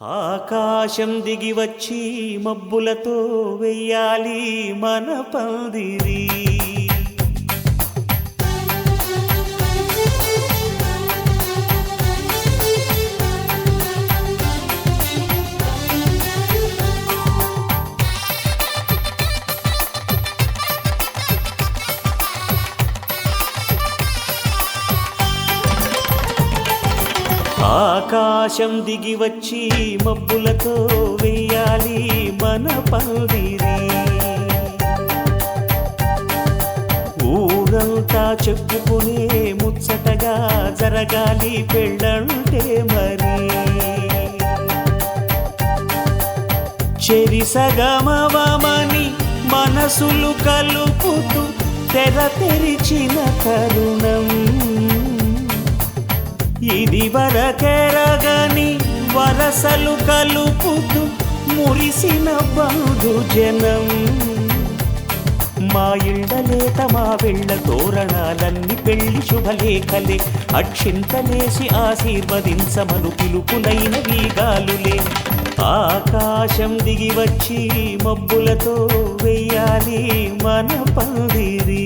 ఆకాశం దిగి వచ్చి మబ్బులతో వెయ్యాలి మన పందిరి. ఆకాశం దిగి వచ్చి మబ్బులతో వెయ్యాలి మన పందిరి. ఊరంతా చెప్పుకునే ముచ్చటగా జరగాలి పెళ్ళంటే మరి. చెరిసగమవమని మనసులు కలుపుతూ తెర తెరిచిన తరుణం ఇది వరకెరగని వరసలు కలుపుతూ మురిసిన బంధుజనం. మా ఇళ్ళలేత మా వెళ్ళ తోరణాలన్నీ పెళ్లి శుభలేఖలే. అక్షింతలేసి ఆశీర్వదించమను పిలుపులైన వీగాలులే. ఆకాశం దిగి వచ్చి మబ్బులతో వెయ్యాలి మన పందిరి.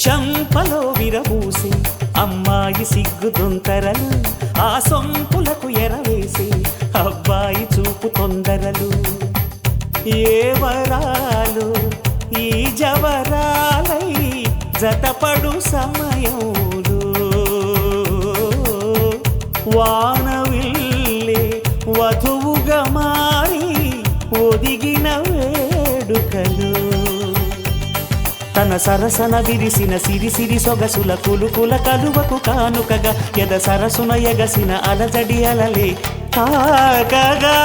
చంపలో విరబూసి అమ్మాయి సిగ్గుదొంతరలు, ఆ సొంపులకు ఎరవేసి అబ్బాయి చూపు తొందరలు. ఏ వరాలు ఈ జవరాలై జతపడు సమయంలో వానవిల్లే వధువుగా మారి ఒదిగిన వేడుకలు. తన సరసన విరిసిన సిరిసిరి సొగసుల కులుకుల కలువకు కానుకగా ఎద సరసున ఎగసిన అలజడి అలలే తాకగా.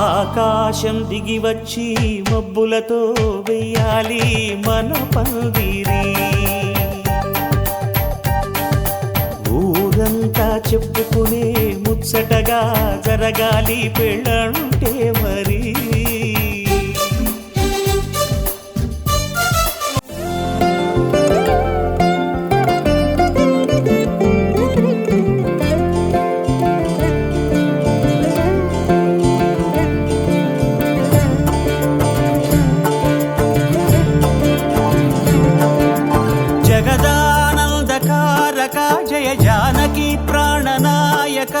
ఆకాశం దిగి వచ్చి మబ్బులతో వెయ్యాలి మన పందిరి. ఊరంతా చెప్పుకునే ముచ్చటగా జరగాలి పెళ్ళంటే మరి. జగదానందకారక జయ జానకి ప్రాణనాయక.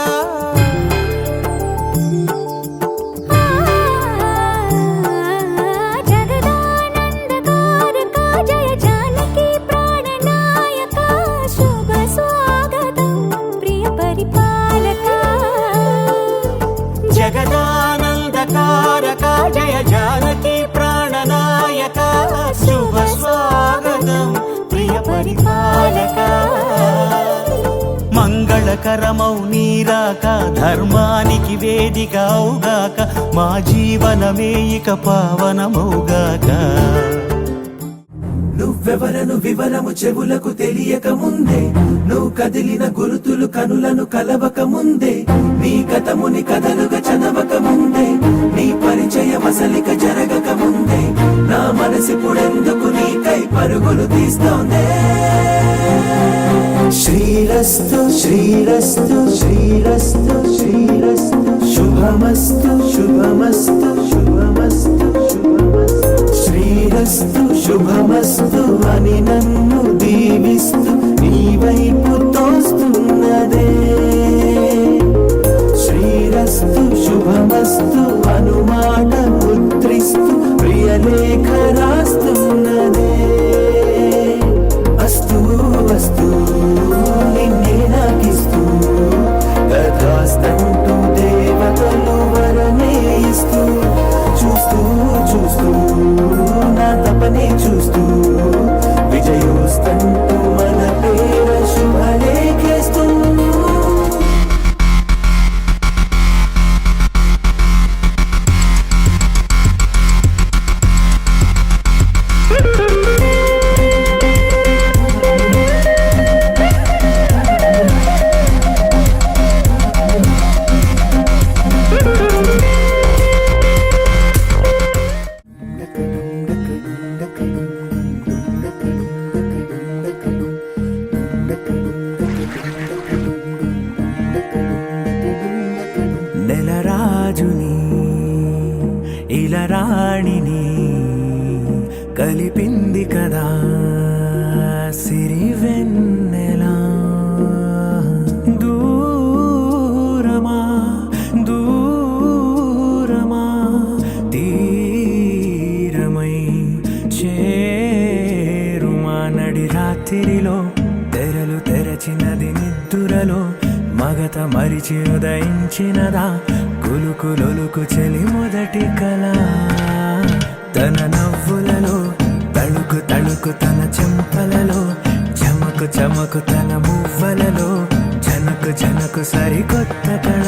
జగదానందకారక జయ జానకి ప్రాణనాయక. శుభ స్వాగతం ప్రియ పరిపాలక. జగదానందకారక జయ జానకి ప్రాణనాయక. శుభ స్వాగతం ప్రియ పరిపాలక. మంగళకరమౌ నీరాక ధర్మానికి వేదికవుగాక. మా జీవనమే ఇక పావనమౌగాక. నువ్వెవరను వివరము చెవులకు తెలియక ముందే, నువ్వు కదిలిన గురుతులు కనులను కలవక ముందే, నీ గతముని కథలుగా చదవక ముందే, నీ పరిచయం అసలిక జరగక ముందే, నా మనసిపుడెందుకు నీకై పరుగులు తీస్తోందే. శ్రీరస్తు శ్రీరస్తు శ్రీరస్తు శ్రీరస్తు శుభమస్తు శుభమస్తు శుభమస్తు శుభమస్తు. శ్రీరస్తు శుభమస్తు అని నన్ను దీవిస్తూ నీ వైపు తోస్తున్నదే. శ్రీరస్తు శుభమస్తు అనుమాట ముద్రిస్తూ ప్రియలేఖ రాస్తున్నదే. అస్తు అస్తు నిన్నే నాకిస్తూ కథాస్తంటూ దేవతలు వరమే ఇస్తూ, చూస్తూ చూస్తూ నా తపనే చూస్తూ విజయోస్తంటూ మన పేర శుభలేఖ వాణిని కలిపింది కదా సిరివెన్నెలా దూరమా దూరమా తీరమై చేరుమా నడి రాత్రిలో తెరలు తెరచినది నిద్దురలో మగత మరిచి ఉదయించినదా కులుకులొలుకు చెలి మొదటి కళ తన నవ్వులలో తళుకు తళుకు తన చెంపలలో చమకు చమకు తన మువ్వలలో జనకు జనకు సరికొత్త కళ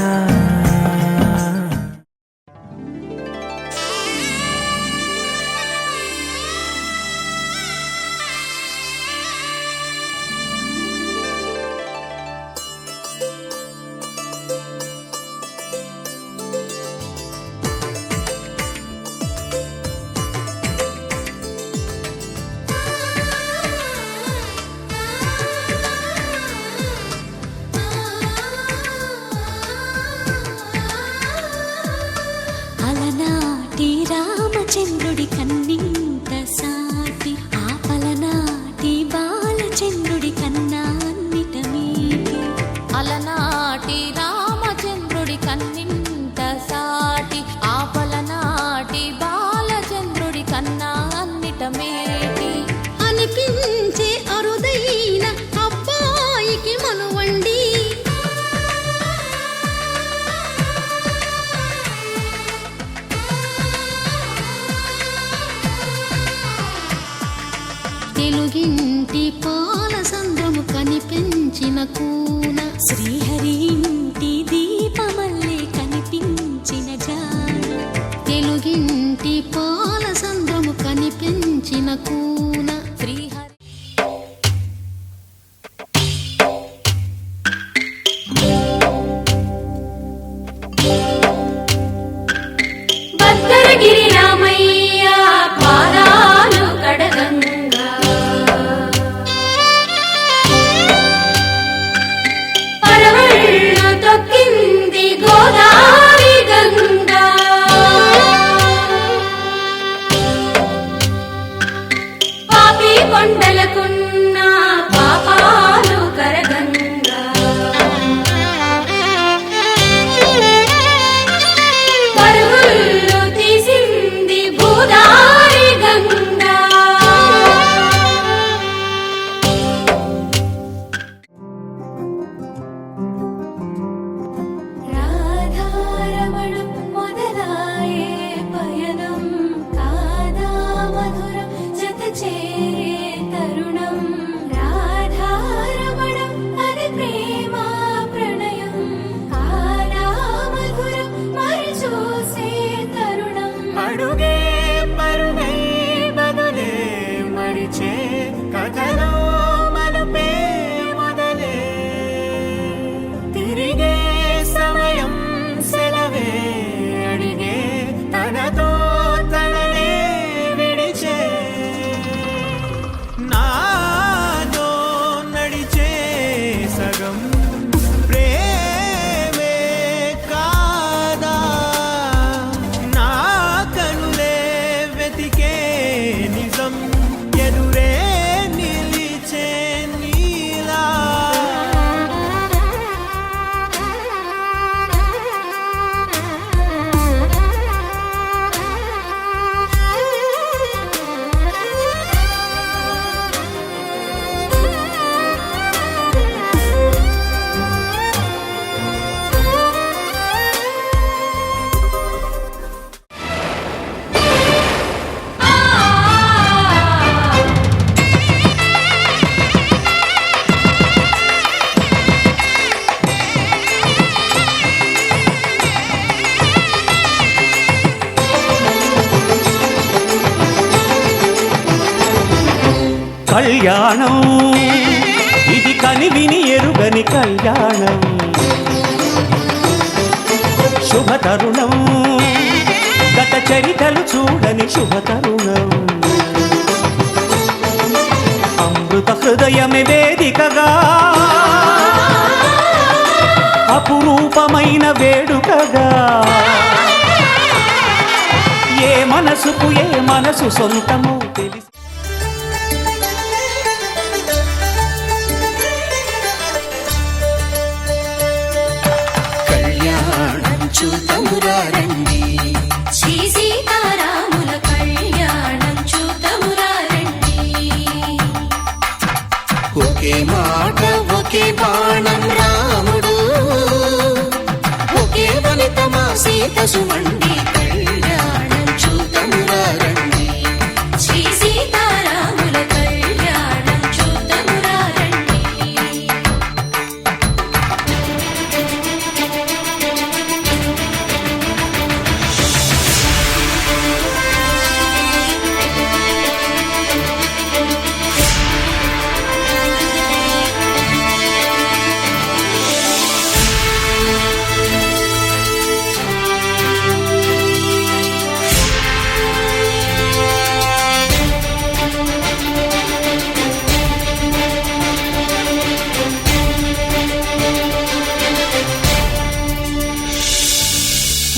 అలనాటి రామచంద్రుడి కన్నింత సాటి ఆపలనాటి బాలచంద్రుడి కన్నా అన్నిట మీటి అలనాటి రామచంద్రుడి కన్నింత సాటి ఆపలనాటి బాలచంద్రుడి కన్నా అన్నిట మేటి అనిపించే అరుదైన అబ్బాయికి మనువండి తెలుగింటి పాల సంద్రము కనిపించిన కూన శ్రీహరి ఇంటి దీపమల్లే కనిపించిన జాన తెలుగింటి పాల సంద్రము కనిపించిన కూన శ్రీహరి భద్రగిరి రామయ్య పాదాలు కడగంగా పరవళ్ళు తొక్కింది గోదావరి గంగా పాపి కొండలకున్న పాపాలు కరగంగా పరుగులు తీసింది గోదావరి గంగా రాధారమణం మొదలాయే పయనం కాదా మధురం జత చేరే తరుణం రాధారమణం అది ప్రేమ ప్రణయం కాదా మధురం మరి చూసే తరుణం అడుగే పరుగై బదులే మరిచే కథలో మలుపే మొదలే తిరిగే సమయం సెలవే అడిగే తనతో తననే విడిచే నాదో నడిచే సగం ప్రేమే కాదా నా కనులే వెతికే నిజం ఎదురే నిలిచే నీలా కళ్యాణం ఇది కనివిని ఎరుగని కళ్యాణం శుభతరుణం గత చరితలు చూడని శుభతరుణం అమృత హృదయమే వేదికగా అపురూపమైన వేడుకగా ఏ మన మనసుకు ఏ మనసు సొంతమో తెలిసి కళ్యాణం చూతమురారండి శ్రీ సీతారాముల కళ్యాణం చూతమురారండి ఒకే మాట ఒకే బాణం రాముడు ఒకే వనిత మా సీత సుమండి కళ్యాణం చూతమురారండి శ్రీ సీతారాముల కళ్యాణం చూతమురారండి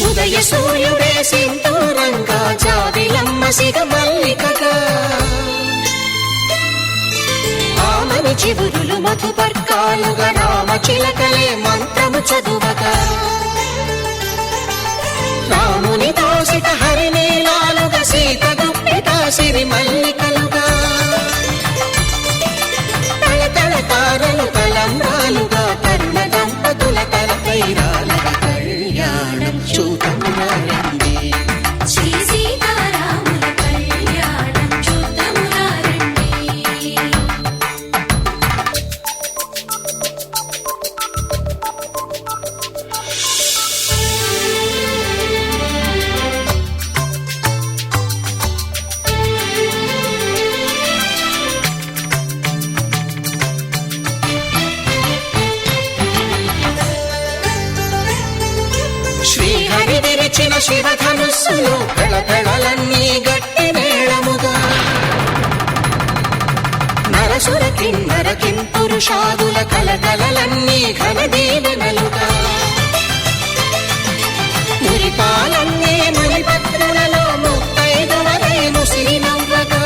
ఉదయ సూర్యుడే సింధూరంగా జాబిలమ్మ సిగ మల్లికగా ఆమని చివురులు మధుపర్కాలుగా రామ చిలకలే మంత్రము చదువగా రాముని దోసిట హరినీలాలుగా సీత గుప్పిట సిరి మల్లికలుగా తళతళ తారలు తలంబ్రాలుగా తరుణ దంపతుల తలపైరాలుగా కళ్యాణం చూతమురారండి శ్రీ సీతారాముల కళ్యాణం చూతమురారండి శ్రీహరి విరిచిన శివధనుస్సులో పెళపెళలన్నీ గట్టి మేళముగా నరసుర కిన్నర కింపురుషాదుల కలకలలన్నీ ఘన దీవెనలుగా మురిపాలన్నీ మునిపత్రులలో ముత్తైదువరై ముసిరి నవ్వగా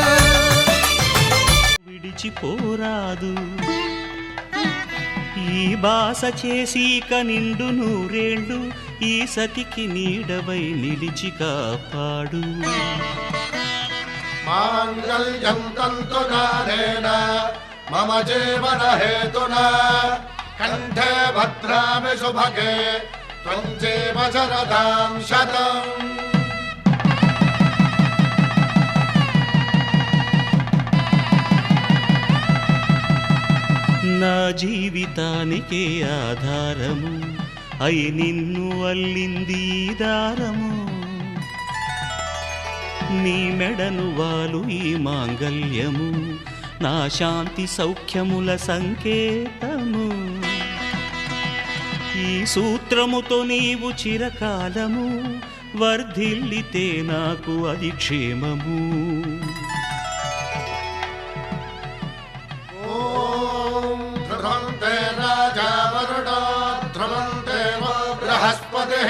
విడిచిపోరాదు ఈ బాస చేసి నిండు నూరేళ్ళు ఈ సతికి నీడవై నిలిచి కాపాడు మాంగళ్యం తంతునానేన మమ జీవన హేతునా కంఠే భద్రామి శుభగే త్వం జీవ శరదాం శతం నా జీవితానికే ఆధారము అయి నిన్ను అల్లింది ఈ దారము నీ మెడను వాలు ఈ మాంగల్యము నా శాంతి సౌఖ్యముల సంకేతము ఈ సూత్రముతో నీవు చిరకాలము వర్ధిల్లితే నాకు అది క్షేమము ఓం ధ్రువంతే రాజా వరుణో ధ్రువంతే వో బృహస్పతిః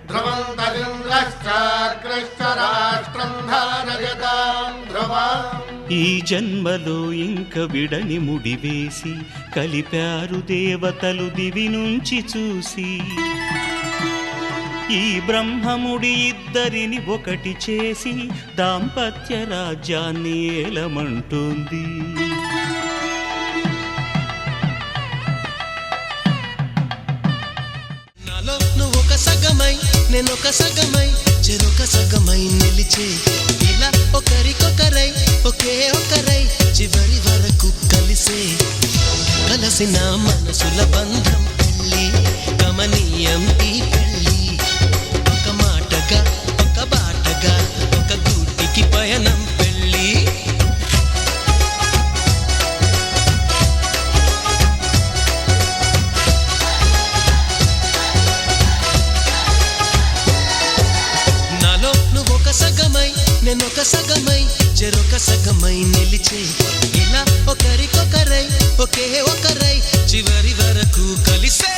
ధ్రువంతరింద్రశ్చాగ్రశ్చ రాష్ట్రం ధారయతాం ధ్రువం ఈ జన్మలో ఇంక విడని ముడివేసి కలిపారు దేవతలు దివి నుంచి చూసి ఈ బ్రహ్మముడి ఇద్దరిని ఒకటి చేసి దాంపత్య రాజ్యాన్ని ఏలమంటోంది నాలో నువ్వు ఒక సగమై నేనొక సగమై చెరొక సగమై నిలిచే ఇలా ఒకరికొకరై ఒకే ఒకరై చివరి వరకు కలిసే కలసిన మనసుల బంధం పెళ్ళి గమనీయం ఈ పెళ్ళి ఒక మాటగా ఒక బాటగా ఒక గూటికి పయనం పెళ్ళి నాలో నువ్వొక సగమై నేనొక సగమై చెరొక సగమై నిలిచే ఇలా ఒకరికొకరై ఒకే ఒకరై చివరి వరకు కలిసే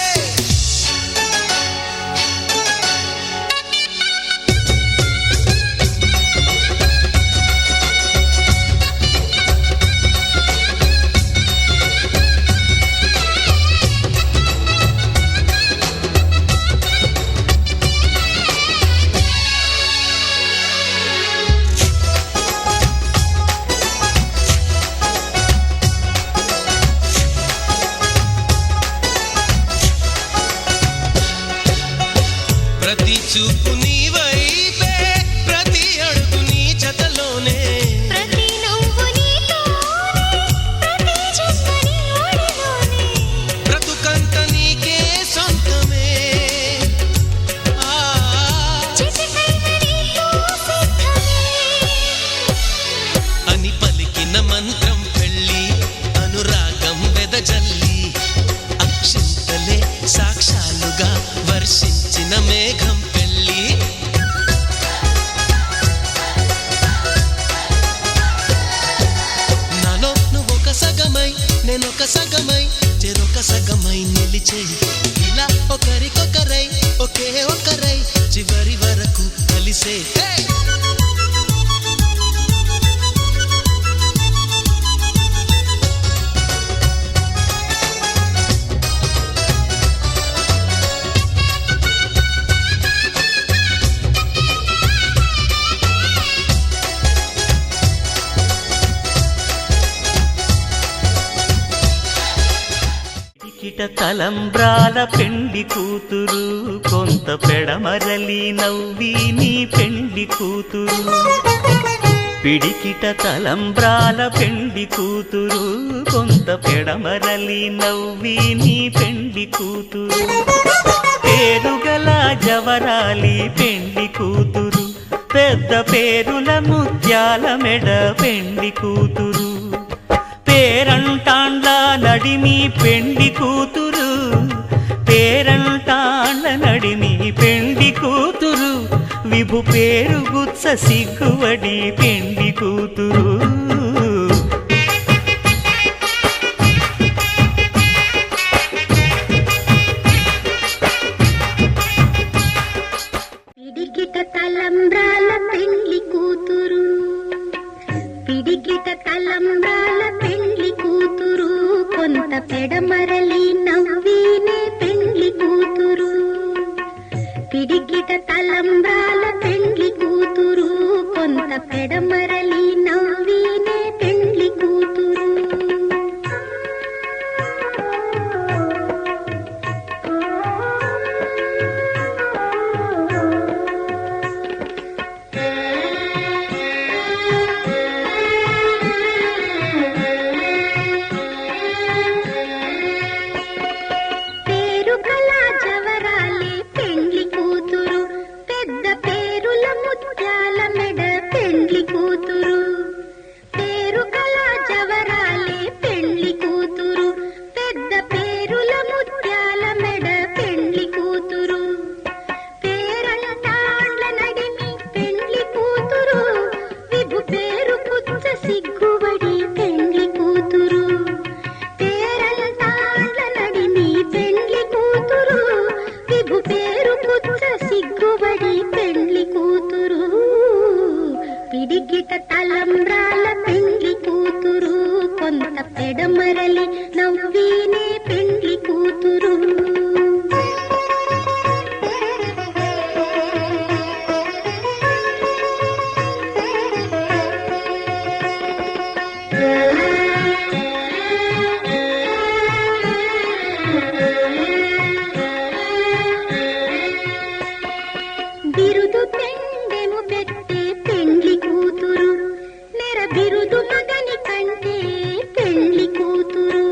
చూపు నీ వైపే ప్రతి అడుగు నీ జతలోనే ప్రతి నవ్వు నీతోనే ప్రతి జన్మ నీ ఒడిలోనే బ్రతుకంత నీకే సొంతమే చిటికైన నీతో సిద్ధమే అని పలికిన మంత్రం పెళ్ళి అనురాగం వెదజల్లి అక్షింతలే సాక్షాలుగా వర్షించిన మేఘం పెళ్ళి నాలో నువ్వొక సగమై నేనొక సగమై చెరొక సగమై నిలిచే ఇలా ఒకరికొకరై ఒకే ఒకరై చివరి వరకు కలిసే కిట తలంబ్రాల పెండి కూతురు కొంత పెడమరలి నవ్వి నీ పెండి కూతురు పిడికిట తలంబ్రాల పెండి కూతురు కొంత పెడమరలి నవ్వి నీ పెండి కూతురు పేరుగల జవరాలి పెండి కూతురు పెద్ద పేరుల ముత్యాల మెడ పెండి కూతురు పేరంటాండ్ల నడిమి పెండి కూతురు పేరంటాండ్ల నడిమి పెండి కూతురు విభు పేరు గుత్స సిగ్గువడి పెండి కూతురు పిడికిట తలంబ్రాల పెండ్లి కూతురు పిడికిట తలంబ్రాల పెండ్లి కూతురు కొంత పెడమరలి నవ్వీనే పెండ్లి కూతురు పిడికిట తలంబ్రాల పెండ్లి కూతురు కొంత పెడమరలి నవ్వీనే పెండ్లి కూతురు పేరు కళ జవరాలి పెండ్లి కూతురు పెద్ద పేరుల ముత్యాల మెడ పెండ్లి కూతురు పేరు కళ జవరాలి పెండ్లి కూతురు పెద్ద పేరుల ముత్యాల మెడ పెండ్లి కూతురు పేరంటాండ్ల నడిమి పెండ్లి కూతురు విభు పేరు పుచ్చ సిగ్గుబడి పెండ్లి కూతురు పేరంటాండ్ల నడిమి పెండ్లి కూతురు విభు పేరు పుచ్చ సిగ్గుబడి పెండ్లి కూతురు పిడికిట తలంబ్రాల పెండ్లి కూతురు కొంత పెడమరలి నవ్వీనే పెండ్లి కూతురు బిరుదు పెండెము పెట్టే పెండ్లి కూతురు నెర బిరుదు మగని కంటే పెండ్లి కూతురు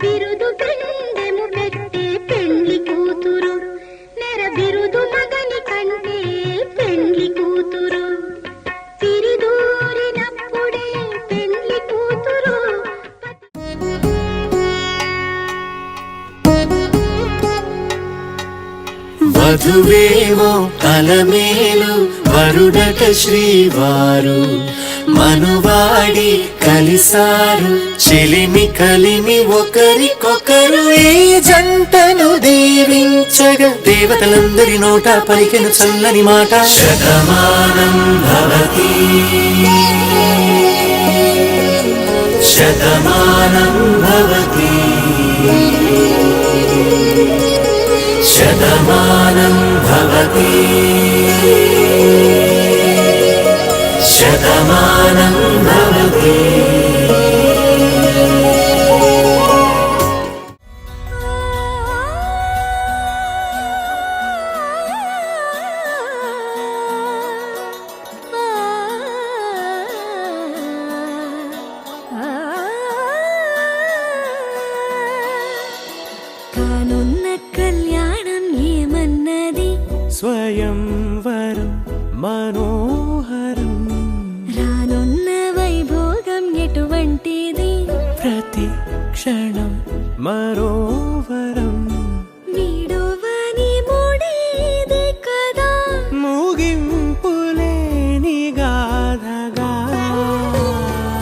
బిరుదు పెండెము పెట్టే పెండ్లి కూతురు నెర బిరుదు మగని కంటే పెండ్లి కూతురు తిరిదూరినప్పుడే పెండ్లి కూతురు వధువేమో అలమేలు వరుడట శ్రీవారు మనువాడి కలిసారు చెలిమి కలిమి ఒకరికొకరు ఈ జంటను దీవించగా దేవతలందరి నోట పలికెను చల్లని మాట శతమానం భవతి శతమానం భవతి శతమానం భవతి శతమానం భవతి స్వయంవరం మనోహరం రానున్న వైభోగం ఎటువంటిది ప్రతి క్షణం మరోవరం వీడువని మూడేది కదా ముగింపులేని గాథగా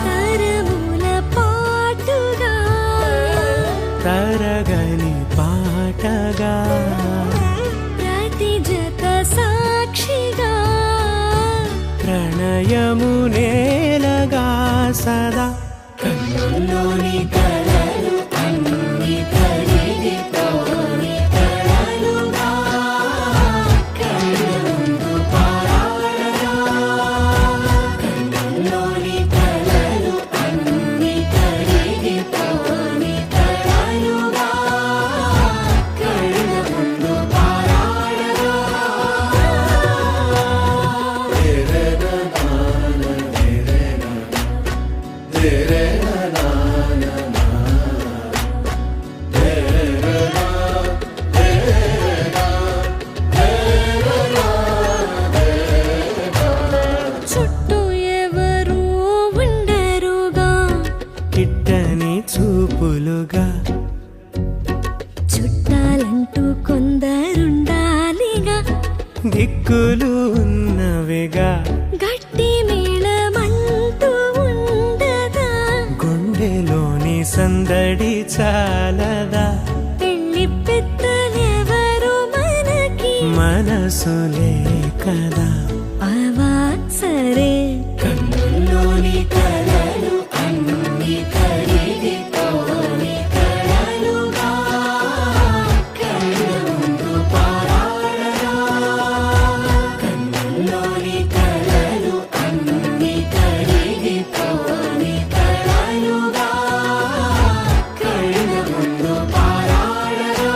తరముల పాటుగా తరగని పాటగా ప్రతి జత సాక్షిగా ప్రణయము నేలగా సదా కన్నుల్లోని కలలు అన్ని కరిగిపోని కలలుగా కళ్ళ ముందు పారాడగా కన్నుల్లోని కలలు అన్ని కరిగిపోని కలలుగా కళ్ళ ముందు పారాడగా చుట్టూ ఎవరు ఉండరుగా కిట్టని చూపులుగా చుట్టాలంటూ కొందరుండాలిగా దిక్కులు ఉన్నవిగా గట్టి మేళమంటూ ఉండదా గుండెలోని సందడి చాలదా పెళ్లి పెద్దలెవరు మనకి మనసులే కదా అవా సరే కన్నుల్లోని కలలు అన్ని కరిగిపోని కలలుగా కళ్ళ ముందు పారాడగా కన్నుల్లోని కలలు అన్ని కరిగిపోని కలలుగా కళ్ళ ముందు పారాడగా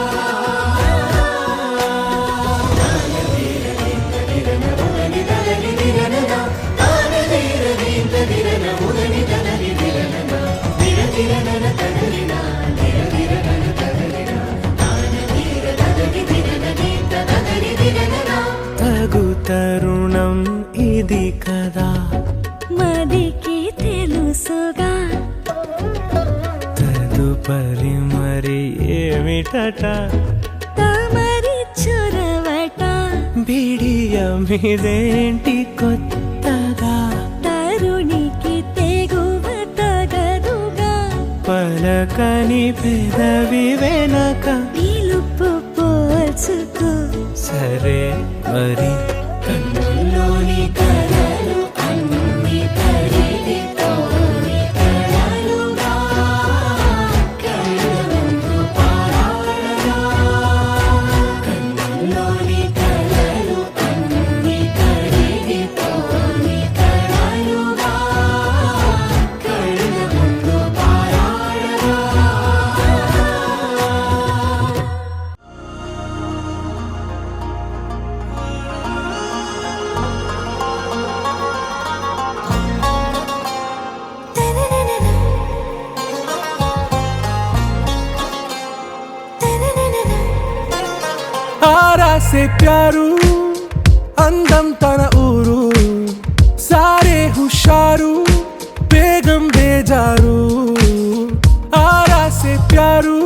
తగు తరుణం ఇది కదా మదికి తెలుసుగా తదుపరి మరి ఏమిటట తమరి చొరవట బిడియమిదేంటి కొత్తగా తరుణికి తెగువ తగదుగా పలకని పెదవి వెనక పిలుపు పోల్చుకో సరే మరి కన్నుల్లోని కలలు అన్ని కరిగిపోని కలలుగా కళ్ళ ముందు పారాడగా కన్నుల్లోని కలలు అన్ని కరిగిపోని కలలుగా కళ్ళ ముందు పారాడగా आरा से प्यारू అందం తన ఊరు సారే హుషారు బేగం బేజారు ఆరా సే ప్యారు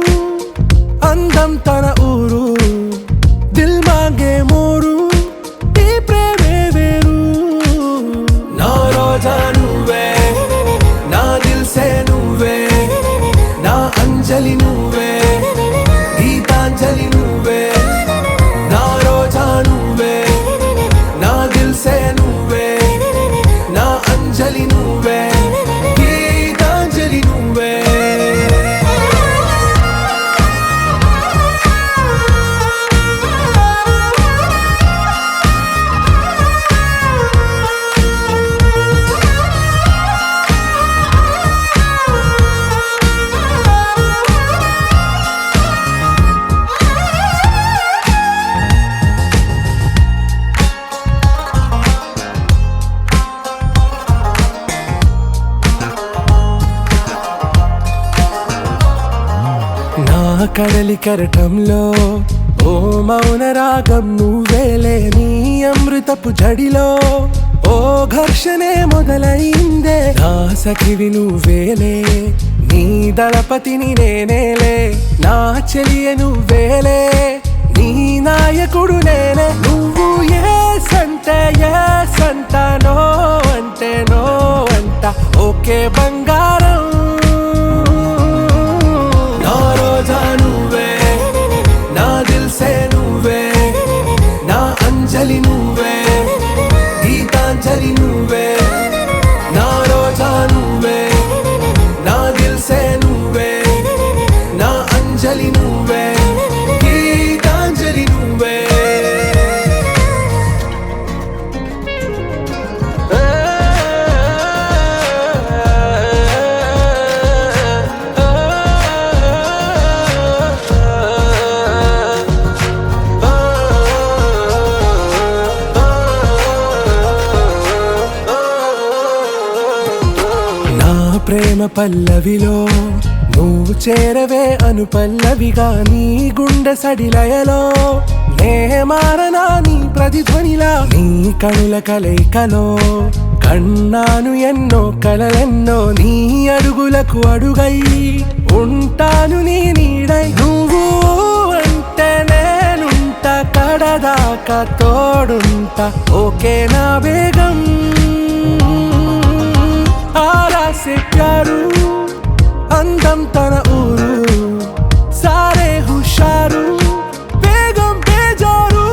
అందం తన ఊరు దిల్ మాంగే మోరు ఈ ప్రేమే వేరు నా రోజా నువ్వే నా దిల్ సే నువ్వే నా అంజలి నువ్వే గీతాంజలి నువ్వే నా రోజా నువ్వే నా దిల్ సే నువ్వే నా అంజలి నువ్వే గీతాంజలి నువ్వే కడలి కెరటంలో ఓ మౌన రాగం నువ్వేలే, నీ అమృతపు జడిలో ఓ ఘర్షణే మొదలైందే. నా సఖివి నువ్వేలే, నీ దళపతిని నేనేలే, నా చెలియ నువ్వేలే, నీ నాయకుడు నేనే. నువ్వు ఏ సంట నో అంటే నో అంట, ఓకే బంగారం. నా రోజా నువ్వే, నా దిల్సే నువ్వే, నా అంజలి నువ్వే, గీతాంజలి నువ్వే. నా రోజా నువ్వే, నా దిల్సే నువ్వే, నా అంజలి నువ్వే, గీతాంజలి నువ్వే. నా ప్రేమ పల్లవిలో నువ్వు చేరవే అను పల్లవిగా, నీ గుండె సడిలయలో నే మారనా నీ ప్రతిధ్వనిలా. నీ కనుల కలయికలో కన్నాను ఎన్నో కలలెన్నో, నీ అడుగులకు అడుగై ఉంటాను నీ నీడై. నువ్వు అంటే నేనుంట కడదాకా తోడుంట, ఓకే నా బేగం. आरा से प्यारू అందం తన ఊరు, సారే హుషారు బేగం బేజారు.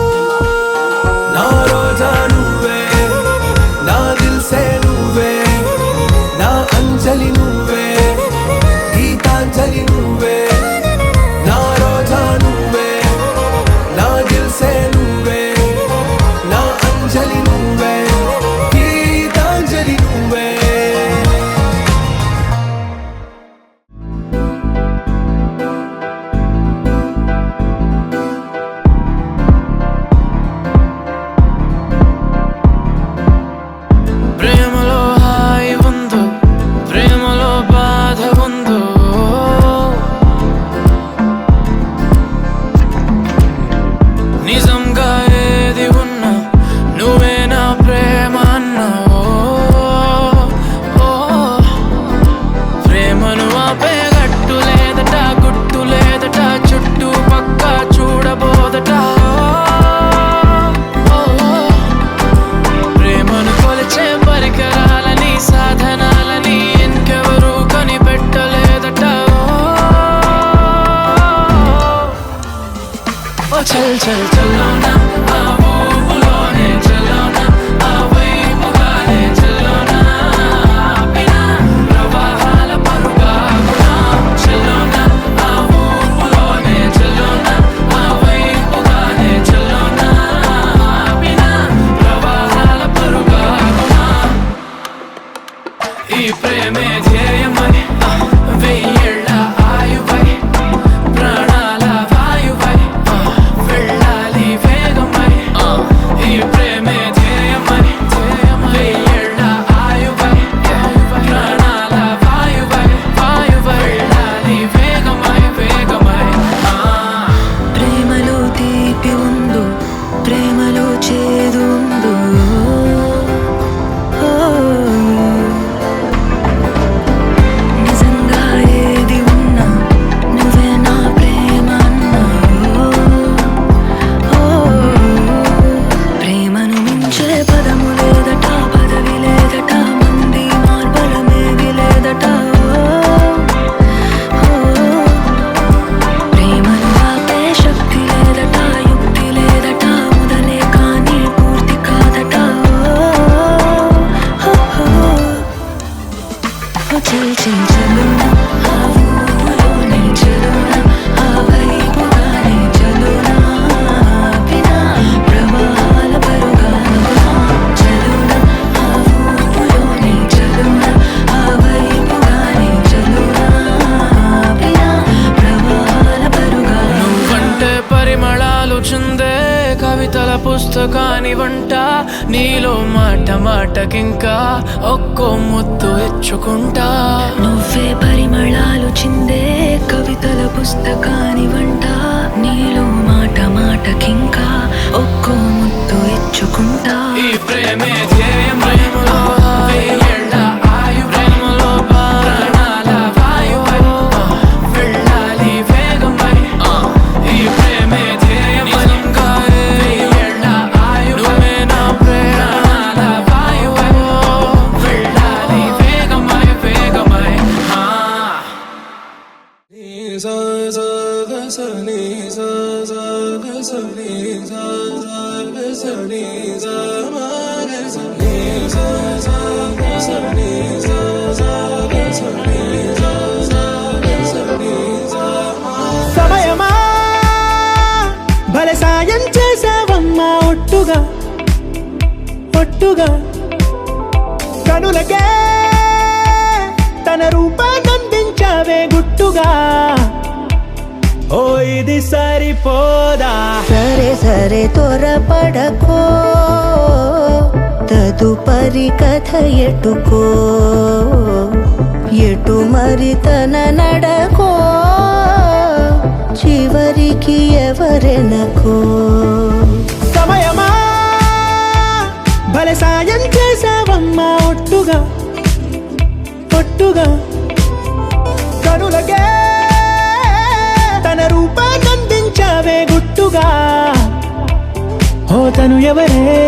నా రోజా నువ్వే, నా దిల్సే నువ్వే, నా అంజలి నువ్వే, గీతాంజలి నువ్వే. నా రోజా నువ్వే, నా దిల్సే నువ్వే, నా అంజలి నువ్వే, గీతాంజలి నువ్వే. ప్రేమలో హాయి ఉందో, ప్రేమలో బాధ ఉందో, నిజంగా ఏది ఉన్నా నువ్వే నా ప్రేమ అన్నావో. ప్రేమను ఆపే గట్టు లేదట, గుట్టు లేదట, చుట్టూ పక్క చూడబోదట. ప్రేమను కొలిచే పరికరాలని, సాధనాలని ఇంకెవరూ కనిపెట్టలేదట. ఓ చల్ చల్ చల్లోనా, ఆ ఊపులోనే చల్లోనా, ఆ వైపుగానే చల్లోనా, ఆపినా ప్రవాహాల పరుగాగునా. చల్లోనా, ఆ ఊపులోనే చల్లోనా, ఆ వైపుగానే చల్లోనా, ఆపినా ప్రవాహాల పరుగాగునా. ఈ ప్రేమే ధ్యేయమై వెయ్యేళ్ళ ఆయువై, ప్రాణాల వాయువై వెళ్ళాలి వేగమై. ఈ ప్రేమే ధ్యేయమై వెయ్యేళ్ళ ఆయువై, ప్రాణాల వాయువై వెళ్ళాలి వేగమై వేగమై. ప్రేమలో తీపి ఉందో, ప్రేమలో చేదు ఉందో, నిజంగా ఏది ఉన్నా నువ్వే నా ప్రేమ అన్నావు. ప్రేమను మించే పదము లేదట, పదవి లేదట, మంది మార్బలమేది లేదట. ప్రేమను ఆపే శక్తి లేదట, యుక్తి లేదట, మొదలే కానీ పూర్తి కాదట. చల్ చల్ చలునా, ఆ ఊపులోనే చలునా, ఆ వైపుగానే చలునా, ఆపినా ప్రవాహాల పరుగాగునా. చలునా, ఆ ఊపులోనే చలునా, ఆ వైపుగానే చలునా, ఆపినా ప్రవాహాల పరుగాగునా. నువ్వంటే పరిమళాలు చుందే కవి కవితల పుస్తకాని వంట నీలో మాట మాటకింకా ఒక్కో ముద్దు ఇచ్చుకుంటా నువ్వే పరిమళాలు చిందే కవితల పుస్తకాని వంట నీలో మాట మాటకింకా ఒక్కో ముద్దు ఇచ్చుకుంటా ఈ ప్రేమే ధ్యేయం ప్రేమలో వెయ్యేళ్ళ ఆయు ప్రేమలో ప్రాణాల వాయువై వెళ్ళాలి వేగమై ఈ ప్రేమే ధ్యేయం వెయ్యేళ్ళ ఆయు నువ్వే నా ప్రాణాల వాయువై వెళ్ళాలి వేగమై వేగమై సమయమా భలే సాయం చేసావమ్మా ఒట్టుగా ఒట్టుగా కనులకే తన రూపాన్నందించావే గుట్టుగా ఓ ఇది సరిపోదా సరే సరే త్వరపడకో తదుపరి కథ ఎటుకో ఎటు మరి తన నడకో చివరికి ఎవరెనకో సమయమా భలే సాయం చేసావమ్మా ఒట్టుగా ఒట్టుగా కనులకే తన రూపాన్నందించావే గుట్టుగా ఓ తను ఎవరే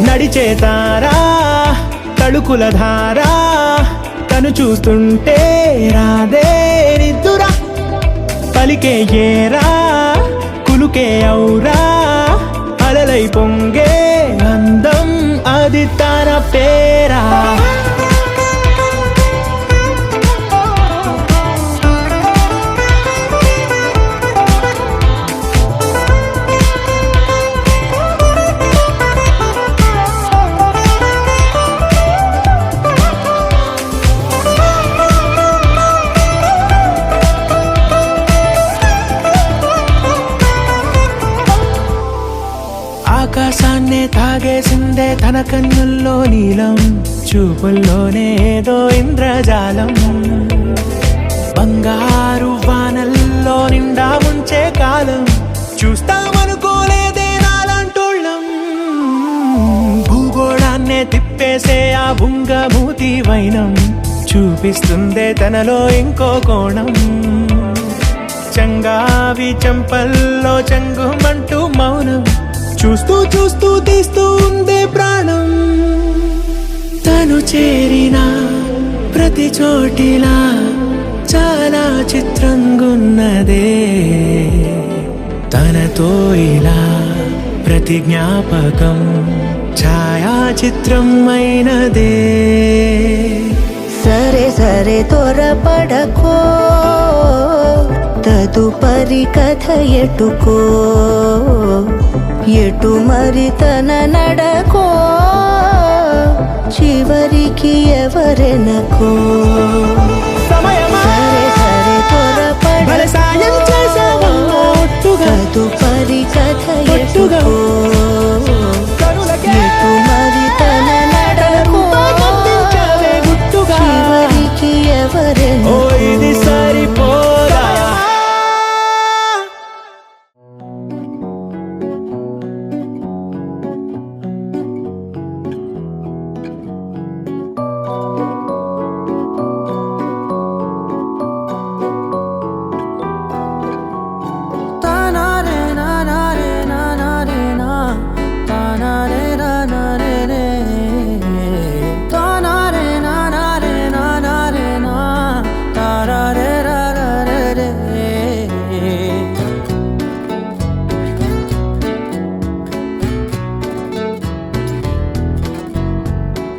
నడిచేతారా తడుకుల ధారా తను చూస్తుంటే రాదే నిద్దురా పలికే ఏరా కులుకే ఔరా అలలై పొంగే అందం అది తన పేరా ఆకాశాన్నే తాగేసిందే తన కన్నుల్లో నీలం చూపుల్లోనే ఏదో ఇంద్రజాలం బంగారు వానల్లో నిండా ముంచే కాలం చూస్తామనుకోలేదే నాలంటోళ్ళం భూగోళాన్నే తిప్పేసే ఆ బుంగమూతి వైనం చూపిస్తుందే తనలో ఇంకో కోణం చంగావి చెంపల్లో చెంగుమంటూ మౌనం చూస్తూ చూస్తూ తీస్తూ ఉందే ప్రాణం తను చేరిన ప్రతి చోటిలా చాలా చిత్రంగున్నదే తనతో ఇలా ప్రతి జ్ఞాపకం ఛాయాచిత్రం అయినదే సరే సరే త్వరపడకో తదుపరి కథ ఎటుకో ఎటు మరి తన నడకో చివరికి ఎవరెనకో సమయమా సరే సరే భలే సాయం చేసావమ్మా ఒట్టుగా తదుపరి కథ ఒట్టుగా ఎటుకో కనులకే ఎటు మరి తన నడకో రూపాన్నందించావే గుట్టుగా చివరికి ఓ ఎవరెనకో ఇది సరిపోదా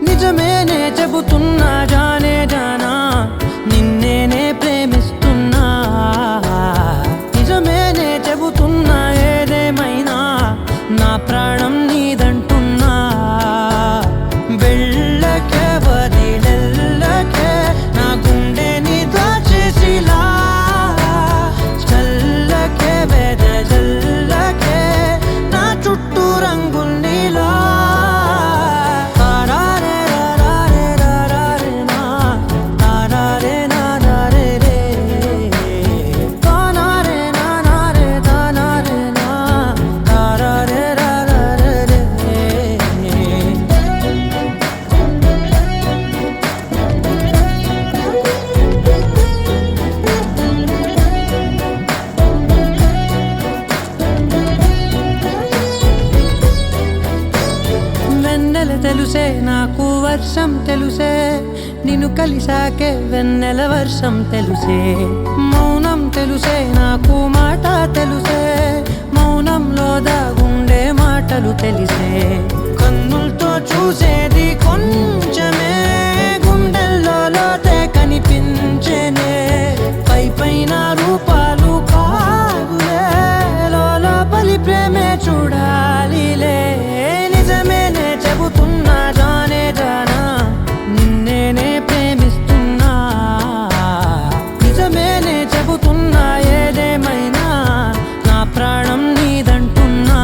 నిజమేనే చెబుతున్నా జానే జానా నిన్నేనే ప్రేమిస్తున్నా నిజమేనే చెబుతున్నా ఏదేమైనా నా ప్రాణం నీదంటున్నా వెళ్ళకే వదిలెల్లకే నా గుండెని దాచేసిలా చల్లకే వెదజల్లకే నా చుట్టూ తెలుసే నాకు వర్షం తెలుసే నిన్ను కలిసాకే వెన్నెల వర్షం తెలుసే మౌనం తెలుసే నాకు మాట తెలుసే మౌనంలో దాగుండే మాటలు తెలిసే కన్నులతో చూసేది కొంచెమే గుండెల్లో లోతే కనిపించేనే పై పైన రూపాలు కాదులే లోపలి ప్రేమే చూడాలిలే నిజమేనే చెబుతున్నా జానే జానా నిన్నేనే ప్రేమిస్తున్నా నిజమేనే చెబుతున్నా ఏదేమైనా నా ప్రాణం నీదంటున్నా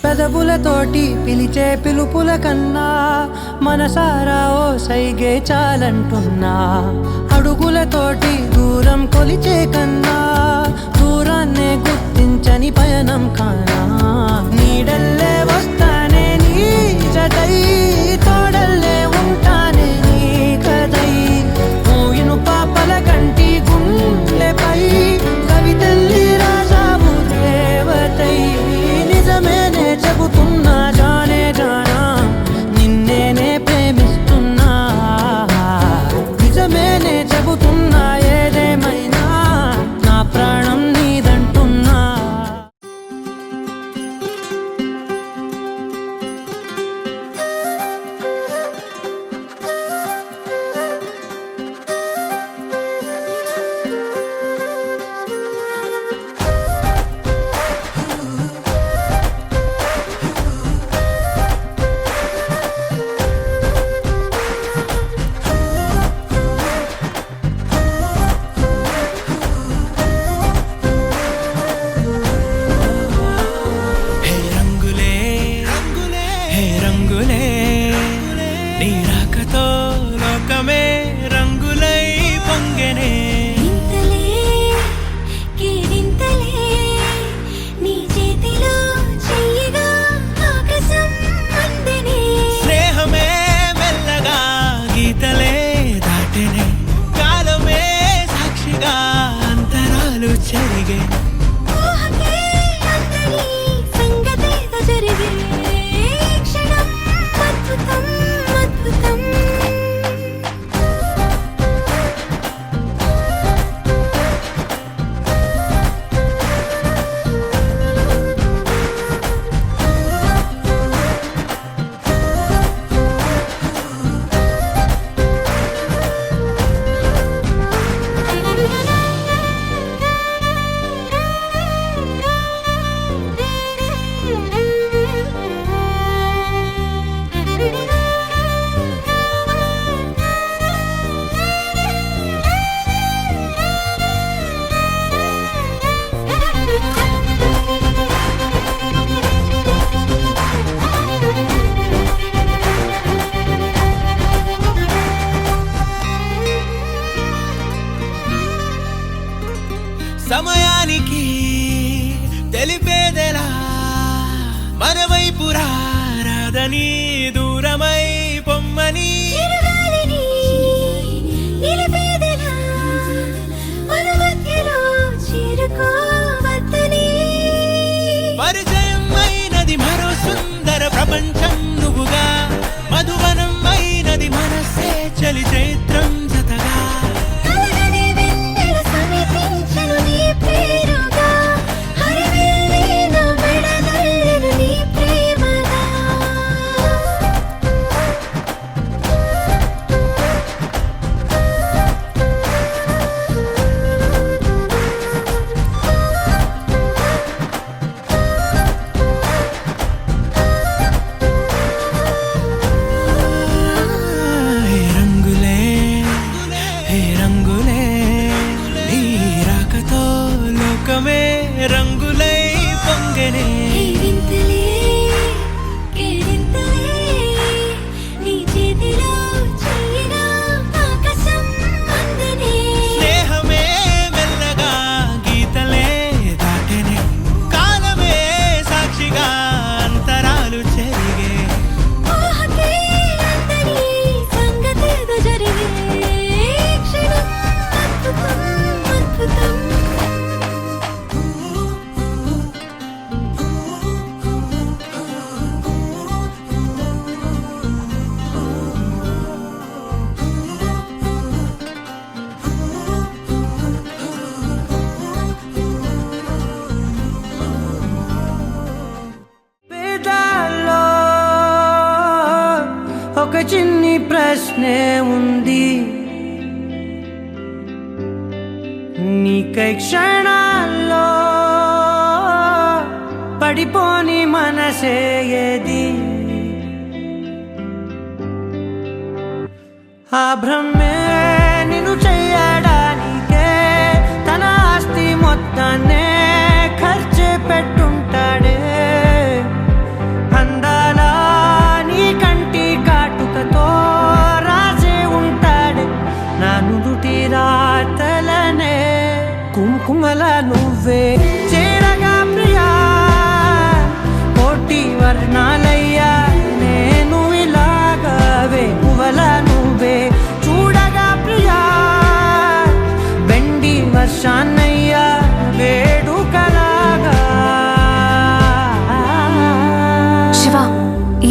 పెదవులతోటి పిలిచే పిలుపుల కన్నా మనసారా ఓ సైగే చాలంటున్నా అడుగులతోటి దూరం కొలిచే కన్నా దూరాన్నే గుర్తించని పయనం కానా నీడల్లే వస్తానే నీ జతై తోడల్లే ఉంటానే నీ కదై మూయిను పాపల కంటి గుండెపై కవితల్లి రాజావు దేవతై నిజమేనే చెబుతున్నా జానే జానా నిన్నేనే ప్రేమిస్తున్నా నిజమేనే చెబుతున్నా ఏదేమైనా నా ప్రాణం నీదంటున్నా హే రంగులే హే రంగులే నీ రాకతో లోకమే రంగులై పొంగెనే ఇంతలే కేరింతలే నీ చేతిలో చెయ్యగా ఆకాశం అందనే స్నేహమే మెల్లగా గీతలే దాటెనే కాలమే సాక్షిగా అంతరాలు చెరిగే ఊహకే అంతని సంగతేదో జరిగే ఈ క్షణం అద్భుతం అద్భుతం సమయానికి తెలిపేదెలా మన వైపు రాదని దూరమై పొమ్మని చిరుగాలిని నిలిపేదెలా మన మధ్యలో చేరుకోవద్దని పరిచయం అయినది మరో సుందర ప్రపంచం నువ్వుగా మధువనం అయినది మనసే చలి చైత్రం జతగా కలగని వెన్నెల సమీపించను నీ పేరుగా హరివెల్లి నా మెడదల్లెను నీ ప్రేమగా లోకమే రంగులై పొంగెనే కేరింతలే ఒక చిన్ని ప్రశ్నే ఉంది, నీకై క్షణాల్లో పడిపోని మనసే ఏది? ఆ భ్రమే నిన్ను చెయ్యడానికే తన ఆస్తి మొత్తాన్నే ఖర్చు పెట్టుంటాడే. అందాల నీ కంటి కాటుకతో రాసే ఉంటాడే నా నుదుటి రాతలనే. కుంకుమల నువ్వే చేరగా ప్రియా, కోటి వర్ణాలయ్యా నేను ఇలాగవే. పువ్వల నువ్వే చూడగా ప్రియా, వెండి వర్షాన్నయ్యా వేడుకలాగా. శివ,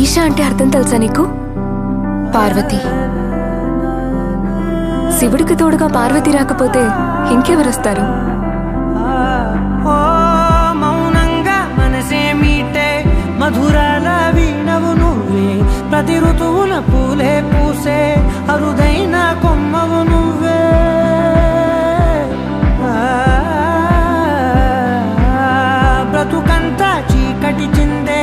ఈశా అంటే అర్థం తెలుసా నీకు? పార్వతి. శివుడికి తోడుగా పార్వతి రాకపోతే ఇంకెవరొస్తారు? ఓ మౌనంగా మనసే మీటే మధురాల వీణవు నువ్వే, ప్రతి ఋతువుల పూలే పూసే అరుదైన కొమ్మవు నువ్వే. బ్రతుకంతా చీకటి చిందే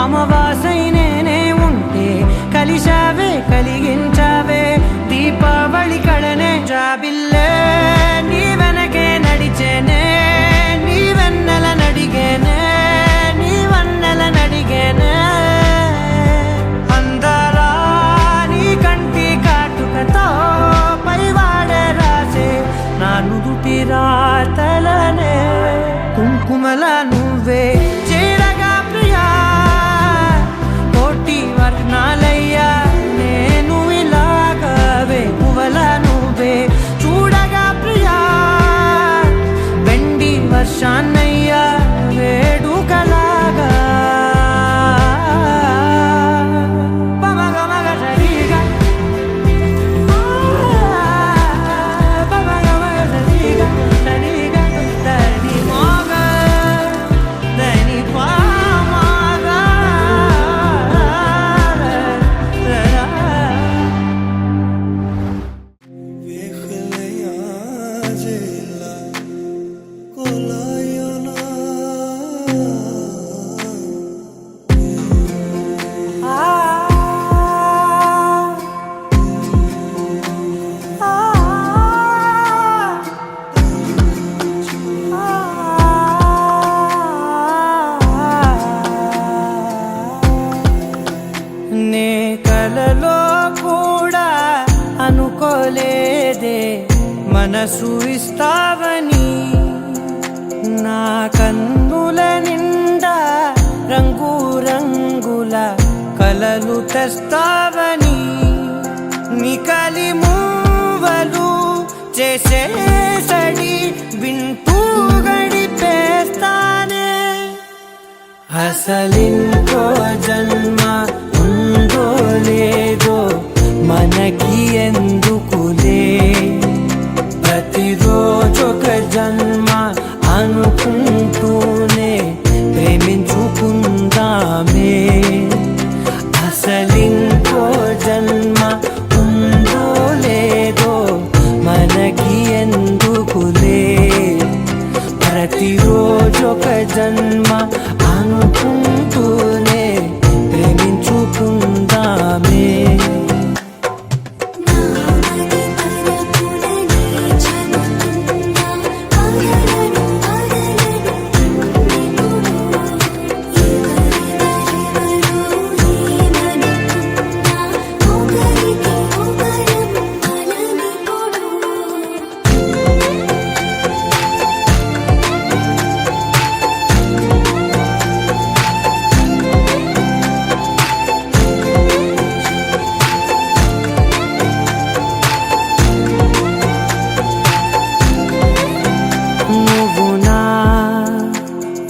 అమవాసై నేనే ఉంటే కలిశావే కలిగించావే దీపావళి కళనే. జాబిల్లే నీ వెనకే నడిచేనే, నీ వెన్నెల నడిగేనే, నీ వన్నెల నడిగేనే. అందాలా నీ కంటి కాటుకతో పైవాడే రాసే నా నుదుటి రాతలనే. కుంకుమల నువ్వే చేరగా ప్రియా, కోటి వర్ణాలయ్యా నేను ఇలాగవే. పువ్వల నువ్వే చూడగా ప్రియా, వెండి వర్షాన్నయ్యా వేడుకలాగా. నే కలలో కూడా అనుకోలేదే మనసు ఇస్తావని, నా కన్నుల నిండా రంగు రంగుల కలలు తెస్తావని. నికలి మూవలు చేసేసడి వింటూ గడిపేస్తానే. అసలింకో జన్మ ఉందో లేదో మనకి ఎందుకులే, ప్రతిరోజొక జన్మ అనుకుంటూనే ప్రేమించుకుందామే. అసలింకో జన్మ ఉందో లేదో మనకి ఎందుకులే, ప్రతిరోజొక జన్మ అనుకుంటూనే ప్రేమించుకుందామే.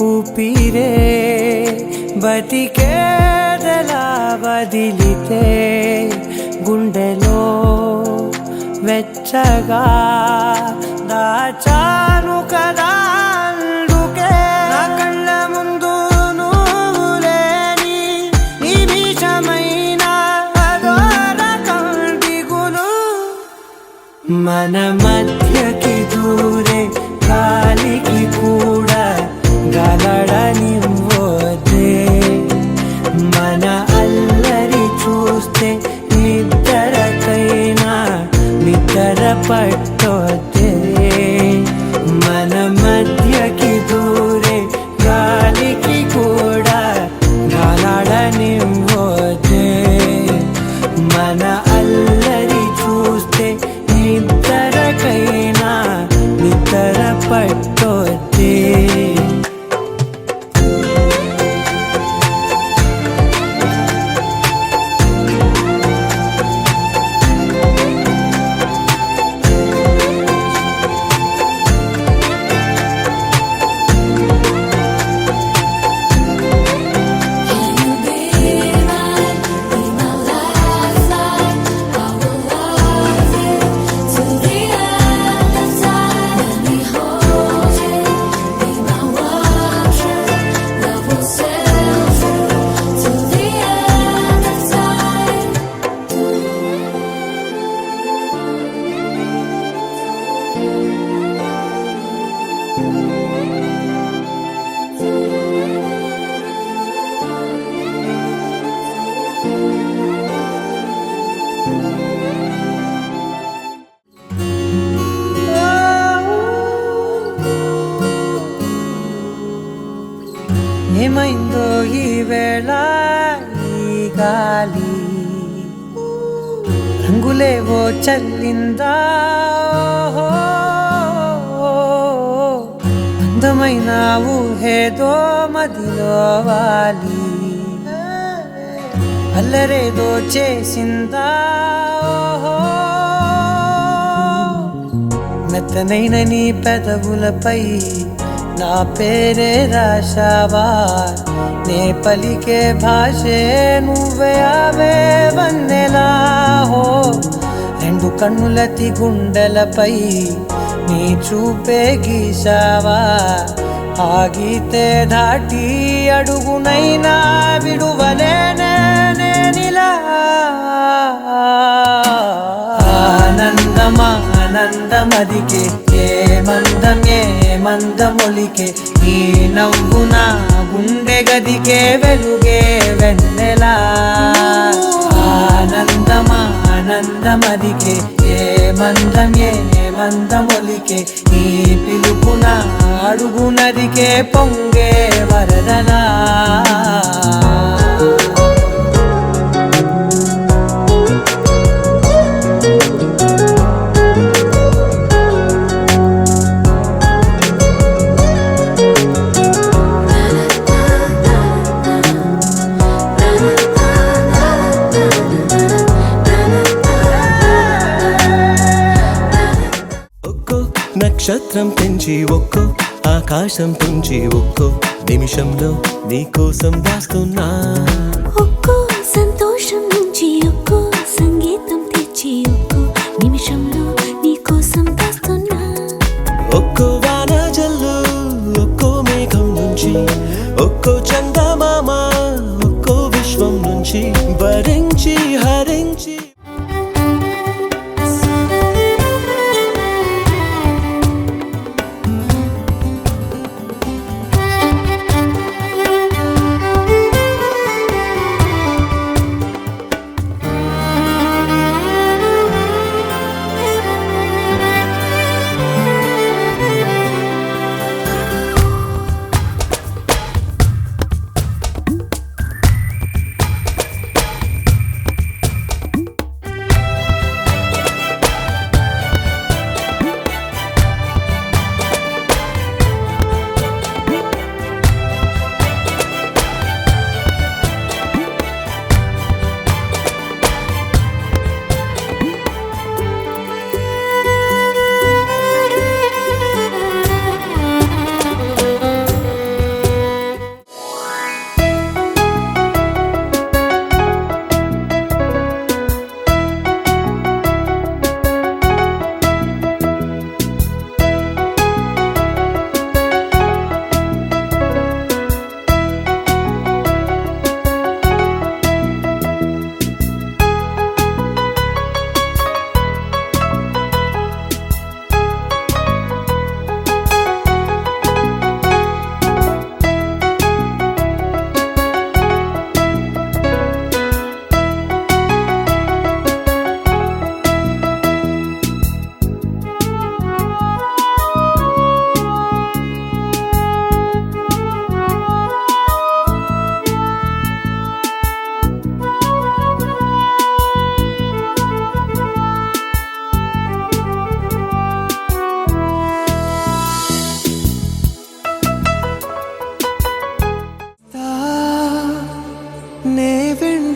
ఊపిరే బతికేదలా వదిలితే గుండెలో వెచ్చగా దాచాను కదా. అందుకే నా కళ్ళ ముందు నువ్వు లేని నిమిషమైన అదోర మన మధ్యకి దూరే గాలికి కూడా గలడనివ్వదే మన అల్లరి చూస్తే నిద్రకైనా నిద్ర పట్టొద్దే మన మధ్యకి దూరే గాలికి కూడా గలడనివ్వదే మన అల్లరి చూస్తే నిద్రకైనా నిద్ర పట్టొద్దే ఏమైందో ఈ వేళ ఈ గాలి రంగులేవో చల్లిందా అందమైన ఊహేదో మదిలో వాలి అల్లరేదో చేసిందా మెత్తనైన నీ పెదవులపై నా పేరే రాశావా నే పలికే భాషే నువ్వే అవే వన్నెలా హో రెండు కన్నులతి గుండెలపై నీ చూపే గీశావా ఆగితే దాటి అడుగునైనా విడువలేనే నేనిలా ఆనందమా ఆనందమదికే ఏ మందమొలికే ఈ నవ్వు నా గుండె గదికే వెలుగే వెన్నెలా ఆనందమా ఆనందమదికే ఏ మందమొలికే ఈ పిలుపు నా అడుగు నదికే పొంగే వరదలా నక్షత్రం పెంచి ఒక్కో ఆకాశం తుంచి ఒక్కో నిమిషంలో నీకోసం దాస్తున్నా ఒక్కో సంతోషం నుంచి ఒక్కో సంగీతం తెచ్చి ఒక్కో నిమిషంలో నీకోసం దాస్తున్నా ఒక్కో వాన జల్లు ఒక్కో మేఘం నుంచి ఒక్కో చందమామ ఒక్కో విశ్వం నుంచి భరించి హరించి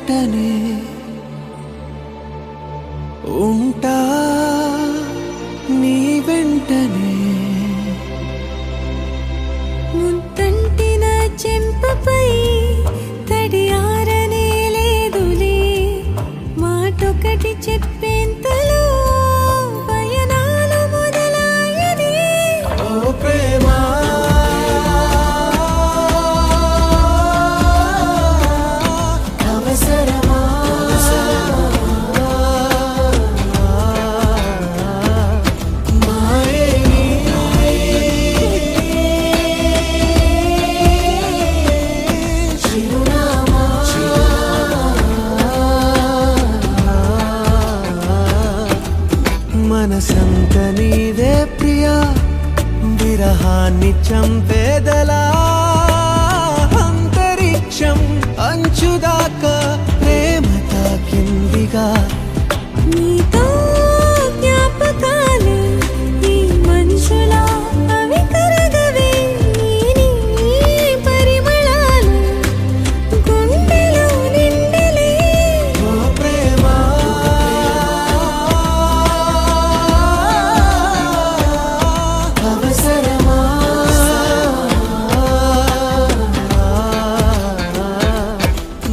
వెంటనే ఉంటా నీ వెంటనే ముద్దంటిన చెంపపై తడియారనే లేదులే మాటొకటి చెప్పేంతలో పయనాలు మొదలాయని ఓ ప్రేమ అవసరమా మనసంత నీదే ప్రియా విరహాన్ని చంపేదలా అంతరిక్షం అంచుదాకా ప్రేమ తాకిందిగా నీతో జ్ఞాపకాలు ఈ మనుషులా అవి కరగవే నీ పరిమళాలు గుండెలో నిండలే ఓ ప్రేమ అవసరమా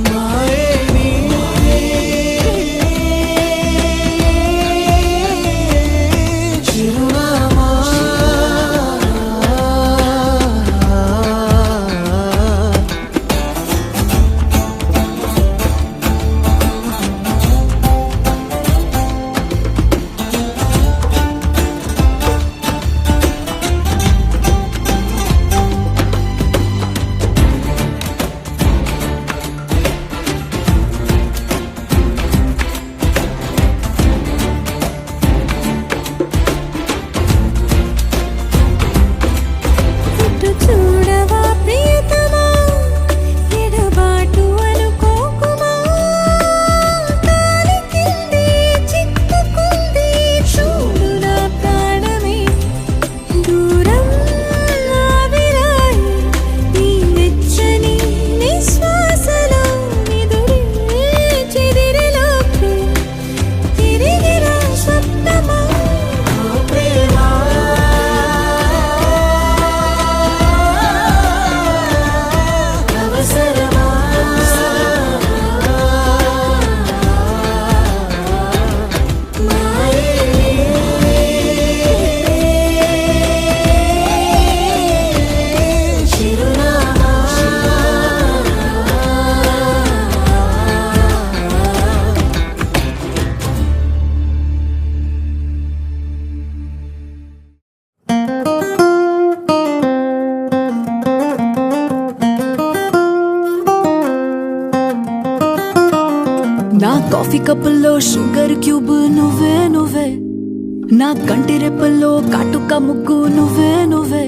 మాయేని చిరునామా ఇటు చూడవా ప్రియతమా ఎడబాటు అనుకోకుమా కాలి కిందే చిక్కుకుంది చూడు నా ప్రాణమే దూరం ఆవిరాయి నీ వెచ్చని నిశ్వాసలో నిదురే చెదిరిలోకి తిరిగిరా స్వప్నమా అవసరమా చిరునామా నా కాఫీ కప్పుల్లో షుగర్ క్యూబ్ నువ్వే నువ్వే నా కంటి రెప్పల్లో కాటుక ముగ్గు నువ్వే నువ్వే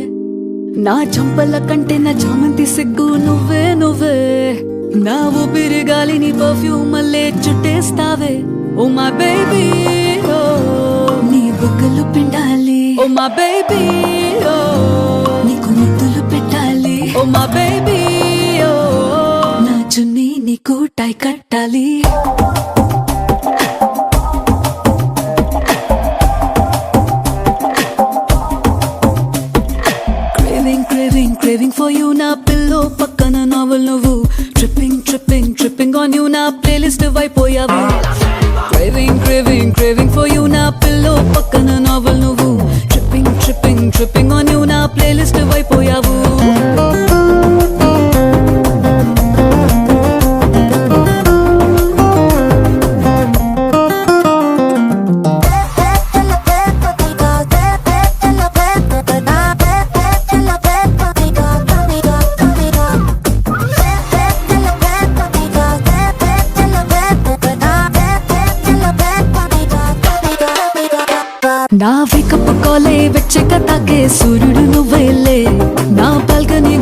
నా చంపల కంటే నా చామంతి సిగ్గు నువ్వే నువ్వే నా ఊపిరి గాలిని పర్ఫ్యూమ్ మల్లే చుట్టేస్తావే ఓ మా బేబీ ఓ నీ బుగ్గలు పిండాలి ఓ మా బేబీ ఓ నీకు ముద్దులు పెట్టాలి ఓ మా బేబీ ఓ నా చున్నీ నీకు టై కట్టాలి Craving for you నా పిల్లో పక్కన నావల్ నువ్వు tripping on you నా ప్లేలిస్ట్ అయిపోయావు Craving for you నా పిల్లో పక్కన నావల్ నువ్వు tripping on you నా ప్లేలిస్ట్ అయిపోయావు నా వేకప్ కాలే వెచ్చక తాకే సూర్యుడు నువ్వేలే నా బాల్కనీ